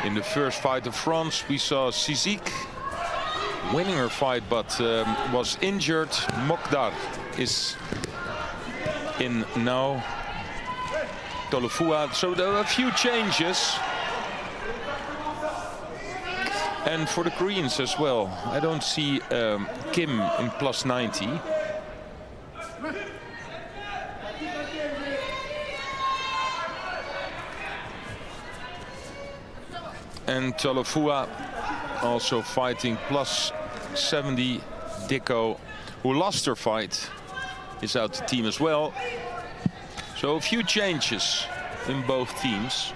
In the first fight of France, we saw Sizik winning her fight, but was injured. Mokdar is in now. Tolofua. So there are a few changes. And for the Koreans as well, I don't see Kim in plus 90. And Tolofua also fighting plus 70. Dicko, who lost her fight, is out the team as well. So a few changes in both teams.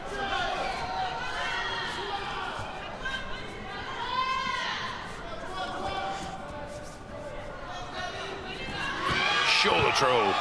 Shoulder throw.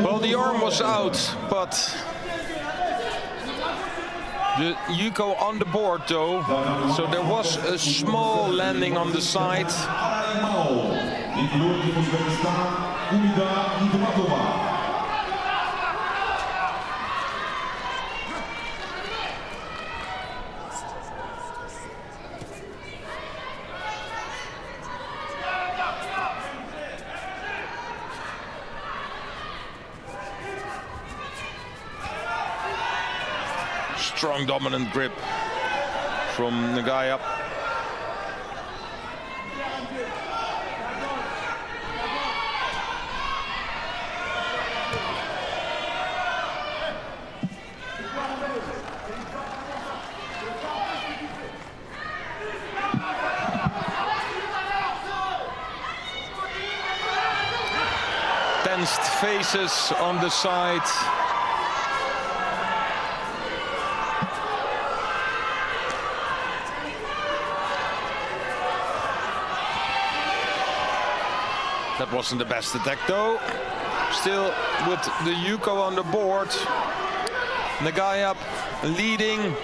Well, the arm was out, but the Yuko on the board though, so there was a small landing on the side. Strong dominant grip from Nagaya. Tensed faces on the side. That wasn't the best attack though. Still with the Yuko on the board. Nagaya leading.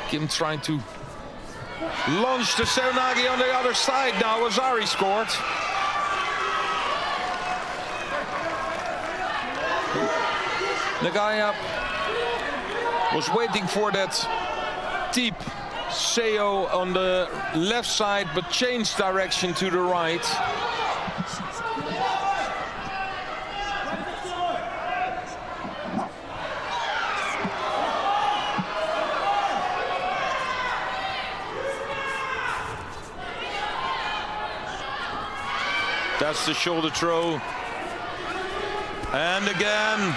Kim trying to launch the Seoinage on the other side now. Azari scored. Nagaya was waiting for that deep Seo on the left side, but changed direction to the right. That's the shoulder throw. And again.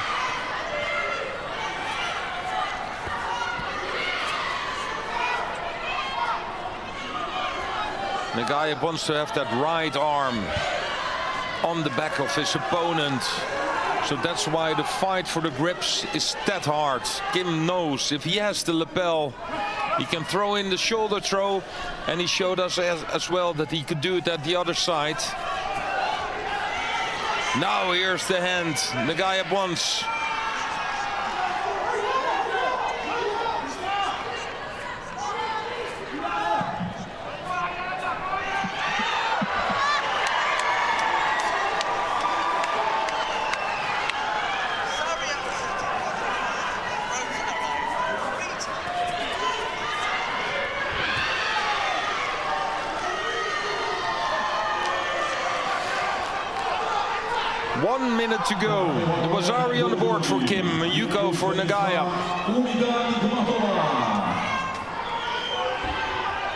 Nagaya wants to have that right arm on the back of his opponent. So that's why the fight for the grips is that hard. Kim knows if he has the lapel, he can throw in the shoulder throw. And he showed us as well that he could do it at the other side. Now here's the hand. Nagaya wants. One minute to go. It was Ari on the board for Kim, Yuko for Nagaya.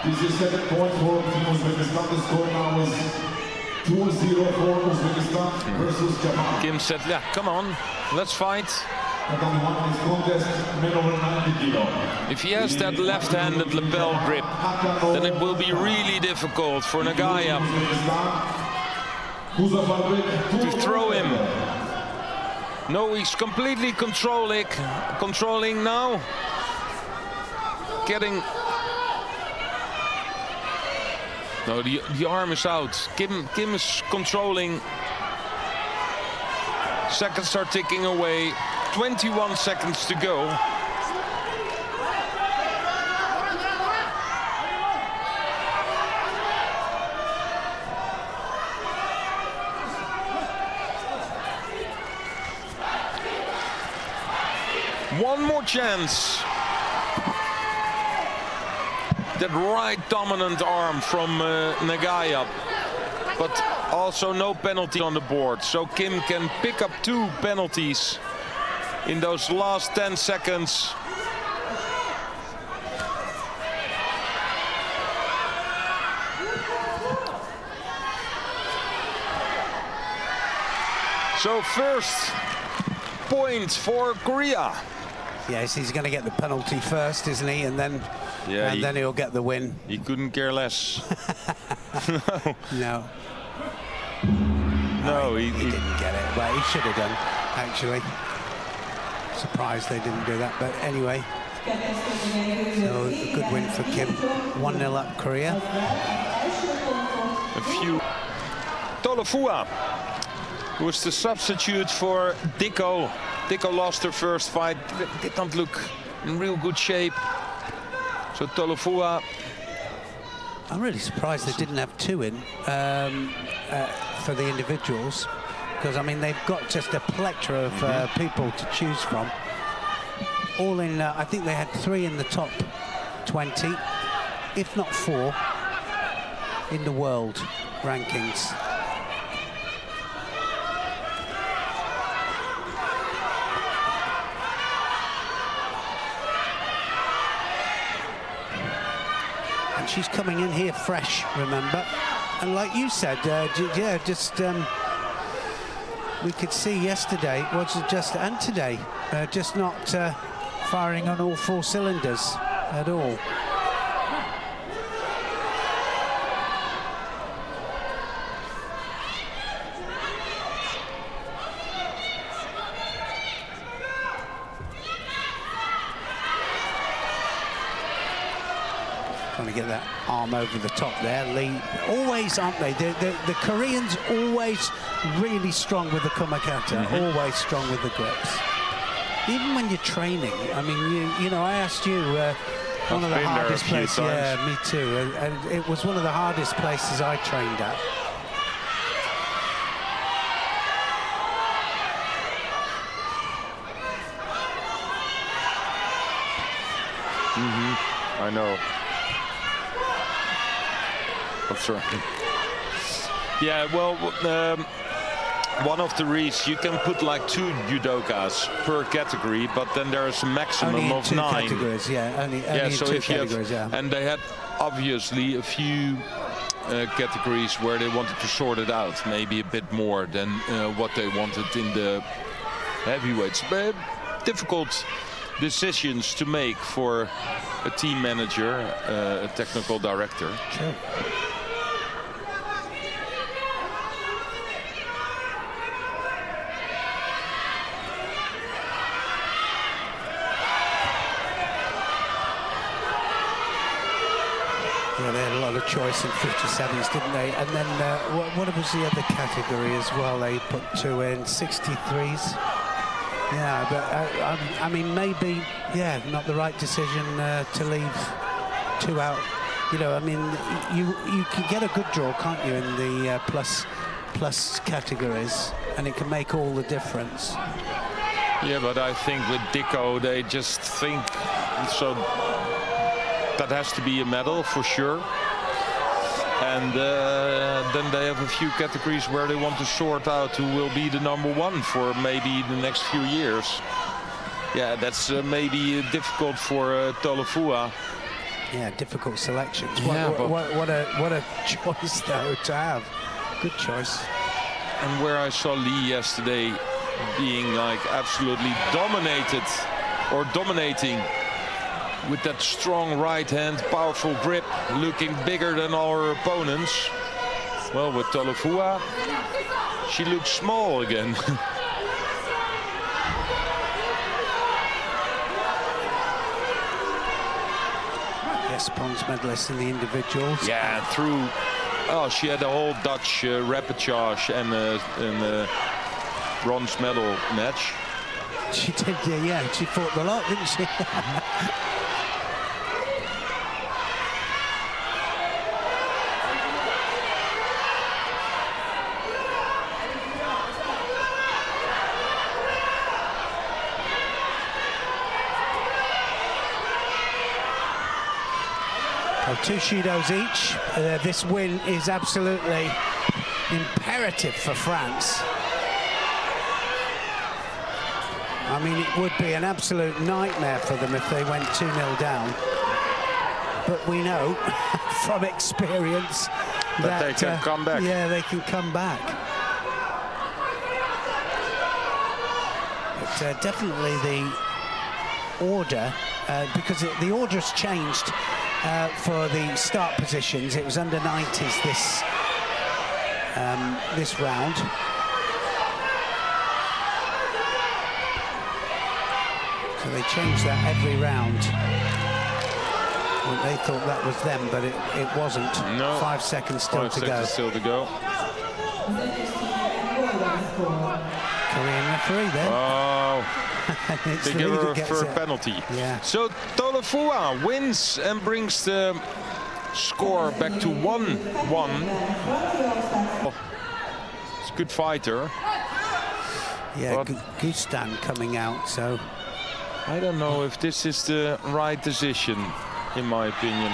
This is 7 points for Team Uzbekistan. The score now is 2-0 for Uzbekistan versus Japan. Kim said, yeah, come on, let's fight. And on the one is contest, men over 90 kilo. If he has that left-handed lapel grip, then it will be really difficult for Nagaya to throw him. No, he's completely controlling now. Getting... No, the arm is out. Kim is controlling. Seconds are ticking away. 21 seconds to go. One more chance. That right dominant arm from Nagaya. But also no penalty on the board. So Kim can pick up 2 penalties in those last 10 seconds. So first point for Korea. Yes, he's going to get the penalty first, isn't he? And then, then he'll get the win. He couldn't care less. No. No, he didn't get it. Well, he should have done, actually. Surprised they didn't do that, but anyway. So a good win for Kim. 1-0 up Korea. A few. Tolofua, who was the substitute for Dicko. Dicko lost her first fight. Did not look in real good shape. So Tolofua. I'm really surprised they didn't have 2 in for the individuals, because I mean they've got just a plethora of people to choose from. All in, I think they had 3 in the top 20, if not 4, in the world rankings. And she's coming in here fresh, remember? And like you said, yeah, just we could see yesterday, and today, just not firing on all 4 cylinders at all. Trying to get that arm over the top there. Lee, always, aren't they? The Koreans always really strong with the kumakata, always strong with the grips. Even when you're training, I mean, you know, I asked you, one of the hardest places. Yeah, me too. And it was one of the hardest places I trained at. I know. Oh, sorry. Yeah, well, one of the reasons you can put like 2 judokas per category, but then there's a maximum only of 2 9. categories, yeah, only So 2 if you categories, have, yeah. and they had obviously a few categories where they wanted to sort it out, maybe a bit more than what they wanted in the heavyweights. But difficult decisions to make for a team manager, a technical director. Sure. Yeah, they had a lot of choice in 57s, didn't they? And then what was the other category as well? They put 2 in, 63s. Yeah, but I mean, maybe, yeah, not the right decision to leave 2 out. You know, I mean, you can get a good draw, can't you, in the plus categories, and it can make all the difference. Yeah, but I think with Dicko, they just think so. That has to be a medal for sure. And then they have a few categories where they want to sort out who will be the #1 for maybe the next few years. Yeah, that's maybe difficult for Tolofua. Yeah, difficult selections. Yeah, what a choice though to have. Good choice. And where I saw Lee yesterday being like absolutely dominated or dominating with that strong right hand, powerful grip, looking bigger than our opponents. Well, with Taulifua, she looks small again. Yes, bronze medalist in the individuals. Yeah, through. Oh, she had a whole Dutch repechage and a bronze medal match. She did, yeah. She fought the lot, didn't she? Oh, 2 Shidos each. This win is absolutely imperative for France. I mean, it would be an absolute nightmare for them if they went 2-0 down. But we know from experience that they can come back. Yeah, they can come back. But definitely the order, because the order has changed for the start positions. It was under 90s this round. So they changed that every round. Well, they thought that was them, but it wasn't. No. 5 seconds still to go. Still to go. Korean referee there. Oh, It's they the give leader her gets for a it. penalty. Yeah. So Taulifua wins and brings the score back to 1-1. Oh, it's a good fighter. Yeah, But Gustan coming out, so I don't know if this is the right decision, in my opinion.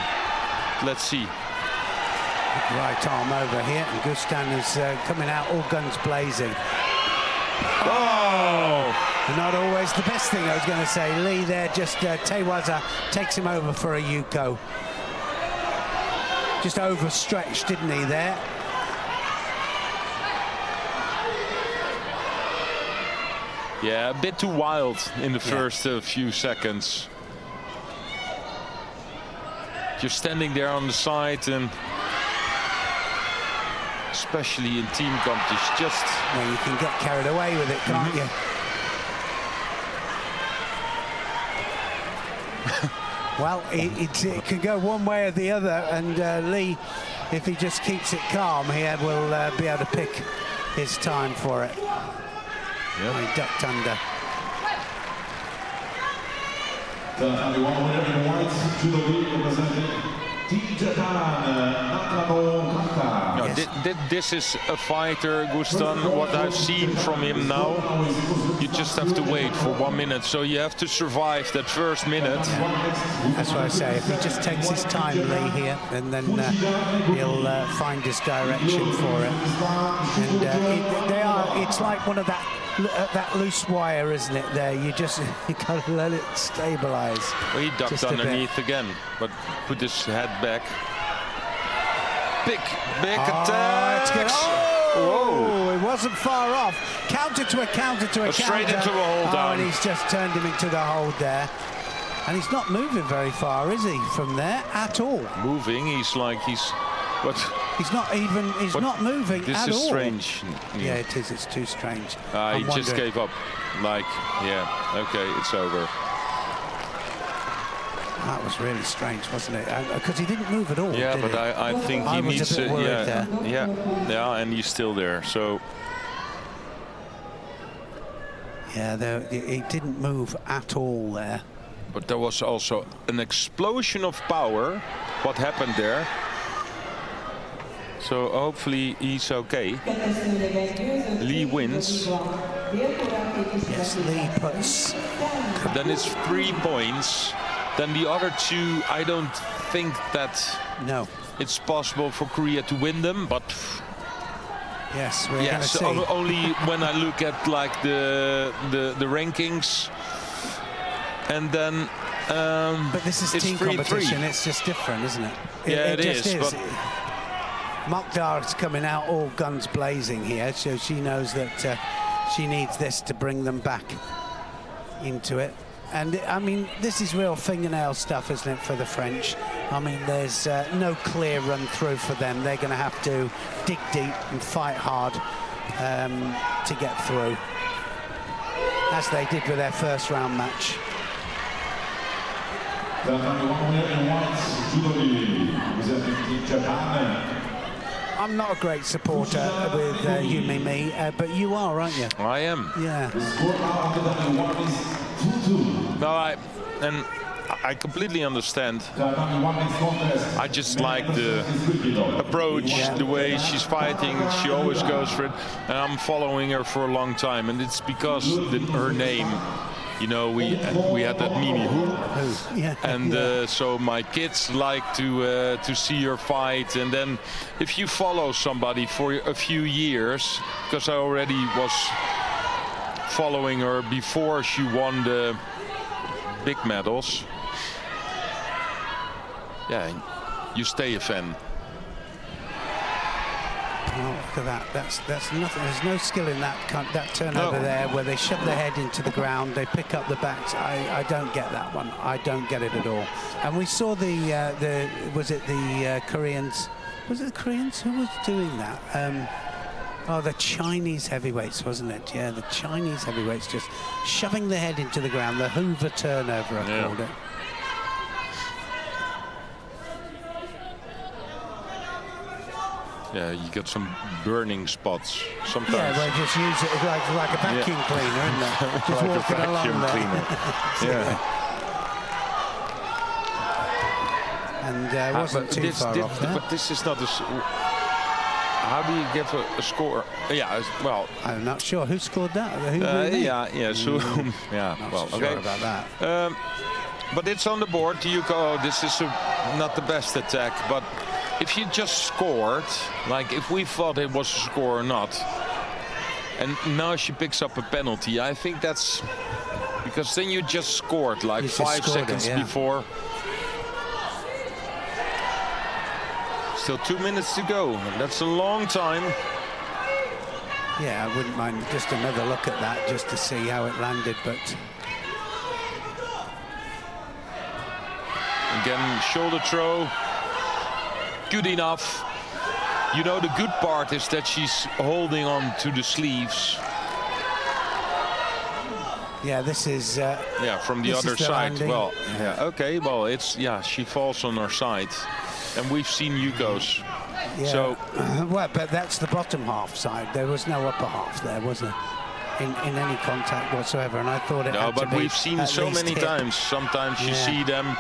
Let's see. right arm over here, and Gustan is coming out all guns blazing. Oh! Not always the best thing, I was going to say. Lee there, just Tewaza takes him over for a Yuko. Just overstretched, didn't he, there? Yeah, a bit too wild in the first few seconds. Just standing there on the side, and especially in team competition, just... Well, you can get carried away with it, can't you? Well, it can go one way or the other, and Lee, if he just keeps it calm here, will be able to pick his time for it. Yeah. He ducked under. And the one winner in white to the league representing Team Japan, Nakano Kanta. No, this is a fighter, Gustan. What I've seen from him now, you just have to wait for 1 minute. So you have to survive that first minute. That's what I say. If he just takes his time, Lee, here, and then he'll find his direction for it. And it's like one of that loose wire, isn't it? There, you got to let it stabilize. Well, he ducked underneath again, but put his head back. Big attacks. Oh, it wasn't far off. Counter to a counter to a counter. Straight into a hold down. And he's just turned him into the hold there. And he's not moving very far, is he, from there at all? Moving, he's what? He's not moving at all. This is strange. Yeah, it is. It's too strange. He just gave up. Okay, it's over. That was really strange, wasn't it? Because he didn't move at all. Yeah, did but he? I think he needs to. Yeah, and he's still there. So yeah, he didn't move at all there. But there was also an explosion of power. What happened there? So hopefully he's okay. Lee wins. Yes, Lee puts. Then it's 3 points. Then the other two, I don't think that it's possible for Korea to win them. But yes, we're going to see. Only when I look at like the rankings, and then. But this is team competition. It's just different, isn't it? It just is. But Mokhtar's coming out all guns blazing here, so she knows that She needs this to bring them back into it. And I mean, this is real fingernail stuff, isn't it, for the French? I mean, there's no clear run through for them. They're going to have to dig deep and fight hard to get through, as they did with their first round match. The number 1 winner in white, Judo Lee, representing Team Japan. I'm not a great supporter with Yumi Mi, but you are, aren't you? I am. Yeah. The score now after that in white is 2-2. No, I completely understand. The number 1 next contest. I just like the approach, the way she's fighting. She always goes for it, and I'm following her for a long time. And it's because her name, you know, we had that Mimi Hu, Yeah. and so my kids like to see her fight. And then if you follow somebody for a few years, because I already was following her before she won the big medals. Yeah, you stay a fan. Oh, look at that. That's nothing. There's no skill in that turnover there, where they shove their head into the ground, they pick up the backs. I don't get that one. I don't get it at all. And we saw was it the Koreans? Was it the Koreans who was doing that? Oh, the Chinese heavyweights, wasn't it? Yeah, the Chinese heavyweights just shoving their head into the ground. The Hoover turnover, I called it. Yeah, you get some burning spots sometimes. Yeah, well, just use it like a vacuum cleaner, isn't it? Just like walking a vacuum along there. cleaner. Yeah. And wasn't too far off there. But this is not a. How do you give a score? Yeah, well. I'm not sure who scored that. Who yeah. So yeah. Not Well, so okay. sure about that. But it's on the board. Yuko, this is not the best attack, but if you just scored, like if we thought it was a score or not, and now she picks up a penalty, I think that's because then you just scored like You just 5 scored seconds it, yeah. before. Still 2 minutes to go. That's a long time. Yeah, I wouldn't mind just another look at that just to see how it landed, but again, shoulder throw. Good enough. You know, the good part is that she's holding on to the sleeves. yeah, this is Yeah, from the This other is the side. landing. Well, yeah, okay. Well, it's she falls on her side, and we've seen Yuko's. yeah. So well, but that's the bottom half side. There was no upper half there, was there? In any contact whatsoever, and I thought it no, had to but be we've seen at so least many hip. times. Sometimes you Yeah. see them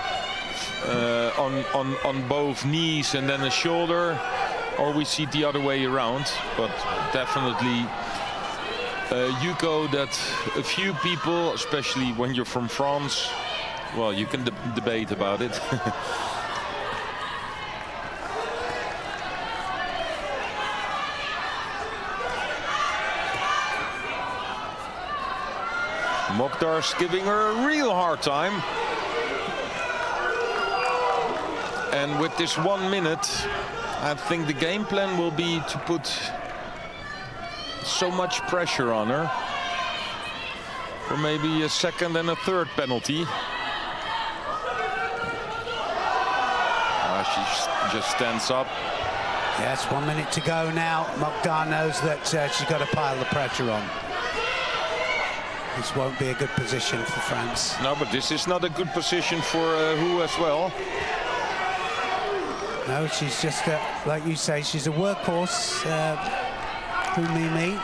on both knees and then a shoulder, or we see it the other way around. But definitely Yuko, that a few people, especially when you're from France, well, you can debate about it. Mokhtar's giving her a real hard time. And with this 1 minute, I think the game plan will be to put so much pressure on her for maybe a second and a third penalty. She just stands up. Yes, 1 minute to go now. Mokhtar knows that she's got to pile the pressure on. This won't be a good position for France. No, but this is not a good position for Hu as well. No, she's just, like you say, she's a workhorse. Hu Mi,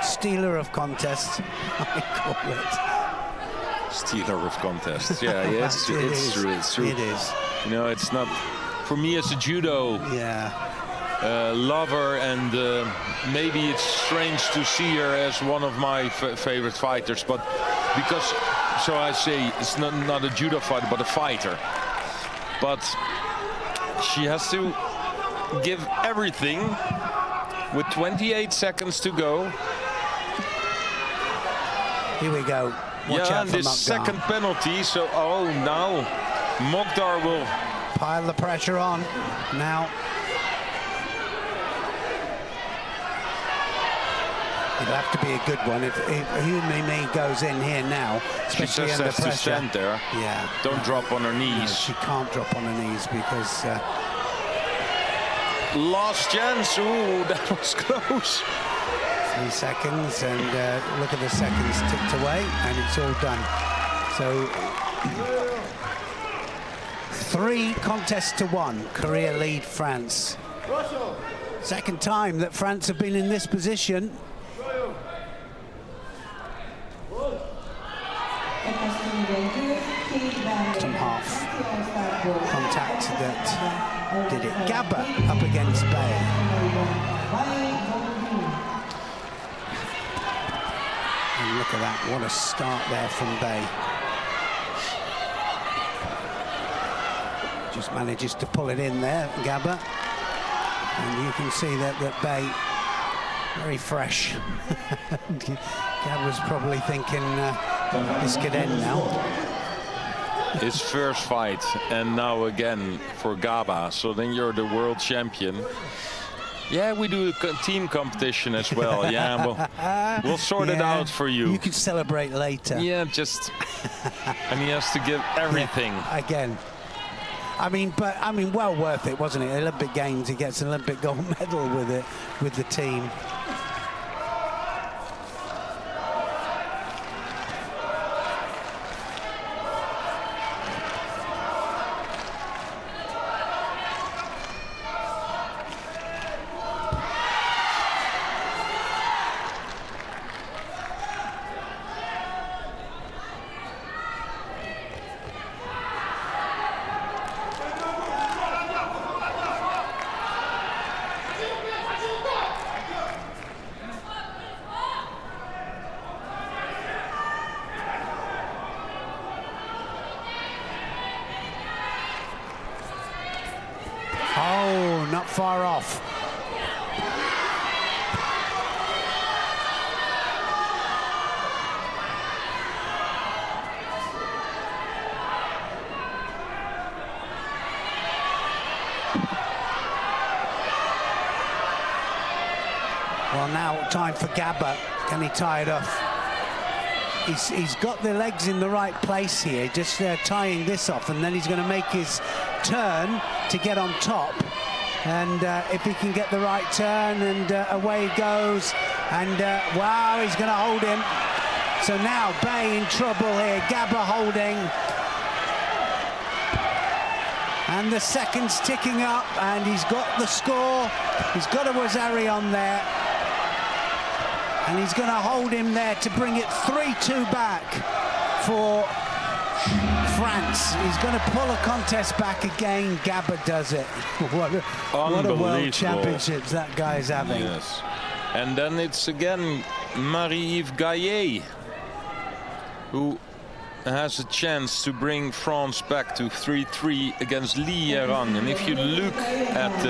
stealer of contests, I call it. Stealer of contests. Yeah, yes, it's true. It's true. It is. You know, it's not for me as a judo Yeah. lover, and maybe it's strange to see her as one of my favorite fighters, but because, so I say, it's not a judo fighter, but a fighter. But she has to give everything with 28 seconds to go. Here we go. Watch Yeah, out and for this Mokhtar. second penalty, so now Mokhtar will Pile the pressure on now. It'll have to be a good one. If Humi goes in here now, She especially just under has to pressure. stand there. Yeah. Don't drop on her No, knees. she can't drop on her knees because Last chance. Ooh, that was close. 3 seconds, and look at the seconds ticked away, and it's all done. So 3 contests to 1. Korea lead France. Second time that France have been in this position. Bottom half contact that did it. Gabba up against Bay. And look at that, what a start there from Bay. Just manages to pull it in there, Gabba. And you can see that Bay, very fresh. Gabba's probably thinking this could end now. His first fight, and now again for Gabba. So then you're the world champion. Yeah, we do a team competition as well. Yeah, we'll sort it out for you. You could celebrate later. Yeah, just and he has to give everything. Yeah, again. I mean, well worth it, wasn't it? Olympic Games, he gets an Olympic gold medal with it, with the team. Oh, not far off. Well, now time for Gabba. Can he tie it off? He's got the legs in the right place here, just tying this off, and then he's going to make his turn to get on top. And if he can get the right turn, and away he goes. And wow, he's going to hold him. So now Bay in trouble here. Gabba holding. And the seconds ticking up, and he's got the score. He's got a Wazari on there. And he's going to hold him there to bring it 3-2 back for France. He's going to pull a contest back again. Gabba does it. What a world championships that guy's having. Yes. And then it's again Marie-Yves Gaillet who has a chance to bring France back to 3-3 against Li Yerang. And if you look at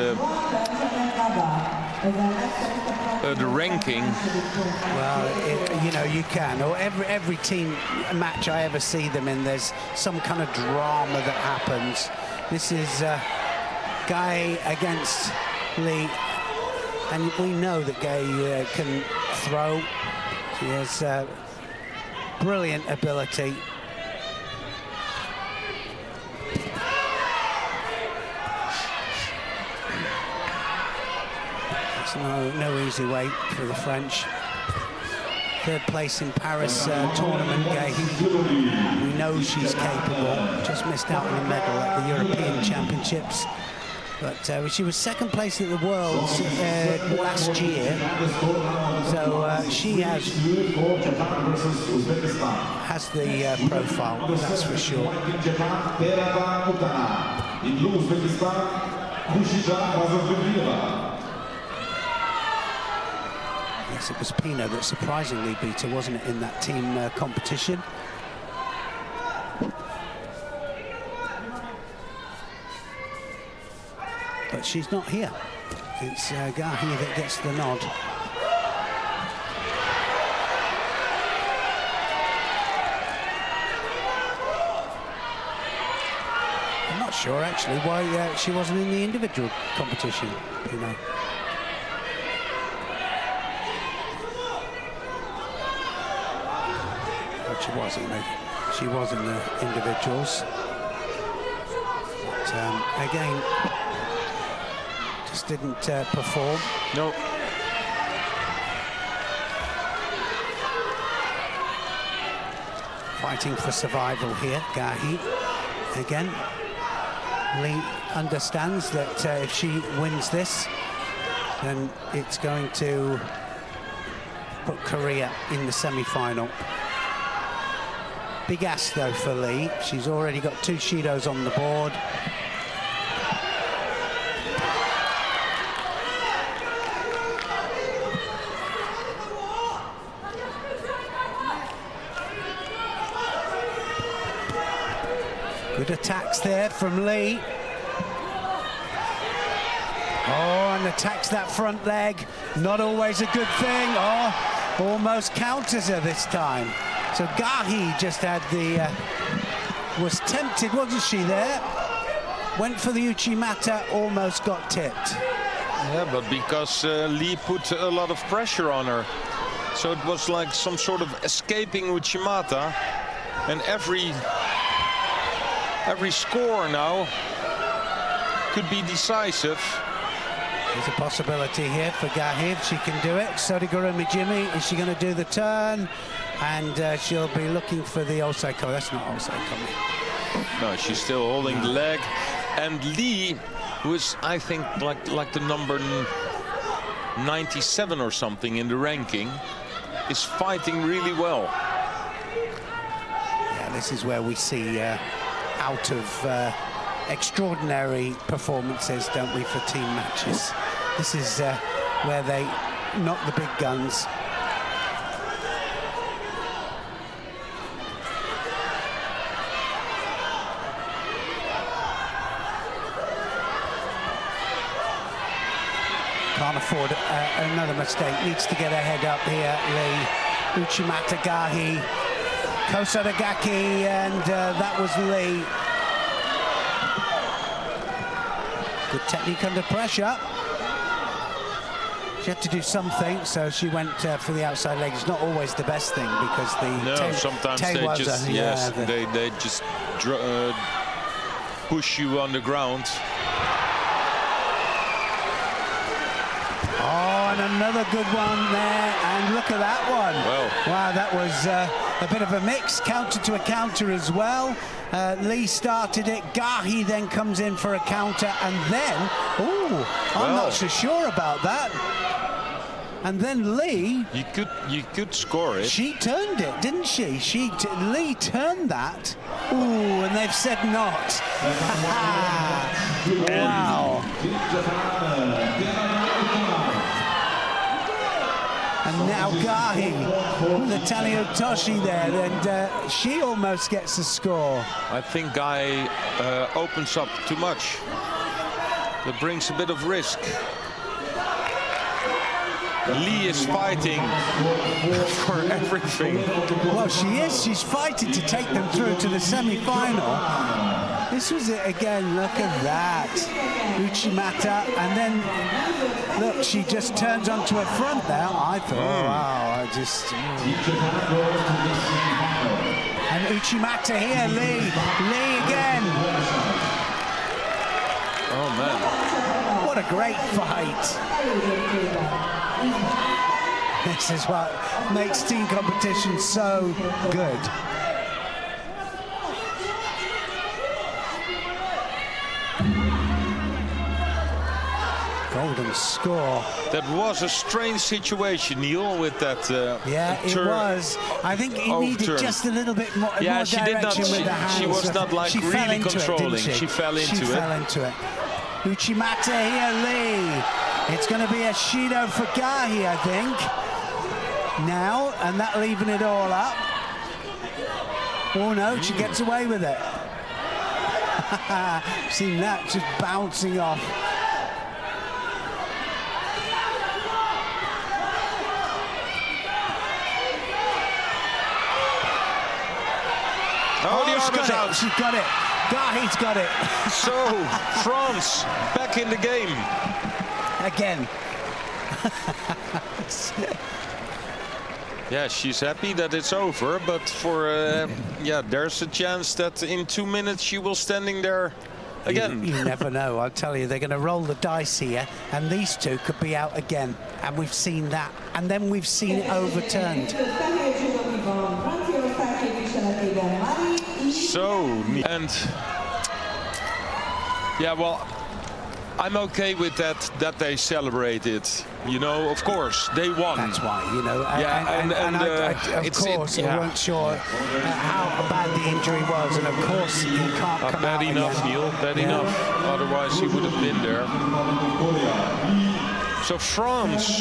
the ranking, well, you know, you can. Or every team match I ever see them in, there's some kind of drama that happens. This is Guy against Lee, and we know that Guy can throw. He has brilliant ability. No easy way for the French. Third place in Paris tournament game. We know she's capable. Just missed out on a medal at the European Championships. But she was second place at the Worlds last year. So she has the profile, that's for sure. Yes, it was Pino that surprisingly beat her, wasn't it, in that team competition? But she's not here. It's Gahi that gets the nod. I'm not sure, actually, why she wasn't in the individual competition, Pino. She wasn't the individuals. But again, just didn't perform. No. Fighting for survival here, Gahi. Again, Lee understands that if she wins this, then it's going to put Korea in the semi-final. Big ask though for Lee. She's already got 2 Shidos on the board. Good attacks there from Lee. Oh, and attacks that front leg. Not always a good thing. Oh, almost counters her this time. So Gahi just had the... was tempted, wasn't she, there? Went for the Uchimata, almost got tipped. Yeah, but because Lee put a lot of pressure on her. So it was like some sort of escaping Uchimata. And every score now could be decisive. There's a possibility here for Gahi if she can do it. Sodigurumi Jimmy, is she going to do the turn? And she'll be looking for the Osaiko. That's not Osaiko. No, she's still holding the leg. And Lee, who is, I think, like the number 97 or something in the ranking, is fighting really well. Yeah, this is where we see out of extraordinary performances, don't we, for team matches. This is where they knock the big guns. Can't afford another mistake. Needs to get her head up here, Lee. Uchimata, Gahi, Kosaragaki, and that was Lee. Good technique under pressure. She had to do something, so she went for the outside leg. It's not always the best thing because the sometimes they just they just push you on the ground. Oh, and another good one there, and look at that one. Well. Wow, that was a bit of a mix, counter to a counter as well. Lee started it, Gahi then comes in for a counter, and then, I'm not so sure about that. And then Lee... You could score it. She turned it, didn't she? Lee turned that. Ooh, and they've said not. Wow. And now Gahi with the Taniotoshi there, and she almost gets a score. I think Guy opens up too much. That brings a bit of risk. Lee is fighting for everything. Well, she is. She's fighting to take them through to the semi-final. This was it again. Look at that. Uchimata, and then look, she just turns onto her front there. I thought, wow, and Uchimata here, Lee again. Oh man, what a great fight. This is what makes team competition so good. Golden score. That was a strange situation, Neil, with that. Yeah, it was. I think he needed just a little bit more, more she direction did not, with the hands. She was not like really controlling. She fell into it. Uchimata here, Lee. It's going to be a Shido for Gahi, I think. Now, and that'll even it all up. Oh no, she gets away with it. Seen that just bouncing off. Oh, the arm is out. She's got it. Gahi's got it. So, France back in the game. Again. Yeah, she's happy that it's over, but for yeah, there's a chance that in 2 minutes she will standing there again. You never know. I'll tell you, they're going to roll the dice here, and these two could be out again. And we've seen that, and then we've seen it overturned. So, and yeah, well, I'm okay with that they celebrated. You know, of course, they won. That's why, you know. Yeah, and of course, we weren't sure how bad the injury was, and of course, you can't come bad out enough, again. Neil, bad enough. Otherwise, he would have been there. So France